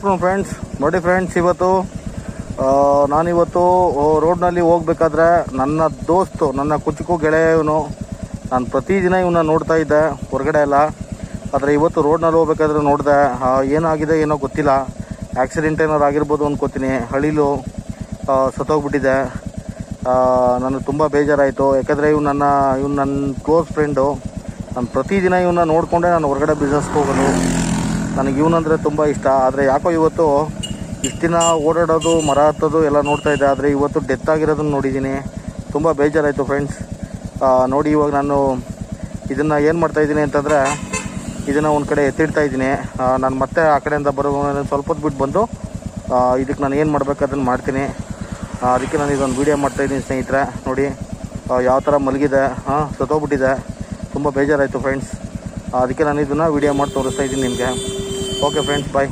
Friends ನೋಡಿ friends, ಇವತ್ತು ನಾನಿವತ್ತು ರೋಡ್ನಲ್ಲಿ ಹೋಗ್ಬೇಕಾದ್ರೆ ನನ್ನ ದೋಸ್ತು, ನನ್ನ ಕುಚುಕು ಗೆಳೆಯ ಇವನು. ನಾನು ಪ್ರತಿದಿನ ಇವನ್ನ ನೋಡ್ತಾ ಇದ್ದೆ ಹೊರಗಡೆ ಎಲ್ಲ. ಆದರೆ ಇವತ್ತು ರೋಡ್ನಲ್ಲಿ ಹೋಗ್ಬೇಕಾದ್ರೆ ನೋಡಿದೆ. ಏನಾಗಿದೆ ಏನೋ ಗೊತ್ತಿಲ್ಲ, ಆಕ್ಸಿಡೆಂಟ್ ಏನಾರು ಆಗಿರ್ಬೋದು ಅನ್ಕೋತೀನಿ. ಹಳಿಲು ಸತ್ತೋಗ್ಬಿಟ್ಟಿದೆ. ನನಗೆ ತುಂಬ ಬೇಜಾರಾಯಿತು. ಯಾಕಂದರೆ ಇವ್ನು ನನ್ನ ಕ್ಲೋಸ್ ಫ್ರೆಂಡು. ನಾನು ಪ್ರತಿದಿನ ಇವನ್ನ ನೋಡಿಕೊಂಡೆ ನಾನು ಹೊರಗಡೆ ಬಿಸ್ನೆಸ್ಗೆ ಹೋಗೋದು. ನನಗೆ ಇವನಂದರೆ ತುಂಬ ಇಷ್ಟ. ಆದರೆ ಯಾಕೋ ಇವತ್ತು ಇಷ್ಟು ದಿನ ಓಡಾಡೋದು, ಮರ ಹತ್ತೋದು ಎಲ್ಲ ನೋಡ್ತಾ ಇದ್ದೆ. ಆದರೆ ಇವತ್ತು ಡೆತ್ ಆಗಿರೋದನ್ನು ನೋಡಿದ್ದೀನಿ. ತುಂಬ ಬೇಜಾರಾಯಿತು ಫ್ರೆಂಡ್ಸ್. ನೋಡಿ, ಇವಾಗ ನಾನು ಇದನ್ನು ಏನು ಮಾಡ್ತಾಯಿದ್ದೀನಿ ಅಂತಂದರೆ, ಇದನ್ನು ಒಂದು ಕಡೆ ಎತ್ತಿಡ್ತಾ ಇದ್ದೀನಿ. ನಾನು ಮತ್ತೆ ಆ ಕಡೆಯಿಂದ ಬರೋ ಸ್ವಲ್ಪ ಹೊತ್ತು ಬಿಟ್ಟು ಬಂದು ಇದಕ್ಕೆ ನಾನು ಏನು ಮಾಡಬೇಕು ಅದನ್ನು ಮಾಡ್ತೀನಿ. ಅದಕ್ಕೆ ನಾನು ಇದೊಂದು ವೀಡಿಯೋ ಮಾಡ್ತಾಯಿದ್ದೀನಿ ಸ್ನೇಹಿತರೆ. ನೋಡಿ ಯಾವ ಥರ ಮಲಗಿದೆ, ಸತ್ತೋಗ್ಬಿಟ್ಟಿದೆ. ತುಂಬ ಬೇಜಾರಾಯಿತು ಫ್ರೆಂಡ್ಸ್. ಅದಕ್ಕೆ ನಾನು ಇದನ್ನು ವೀಡಿಯೋ ಮಾಡಿ ತೋರಿಸ್ತಾ ಇದ್ದೀನಿ ನಿಮಗೆ. ಓಕೆ ಫ್ರೆಂಡ್ಸ್, ಬಾಯ್.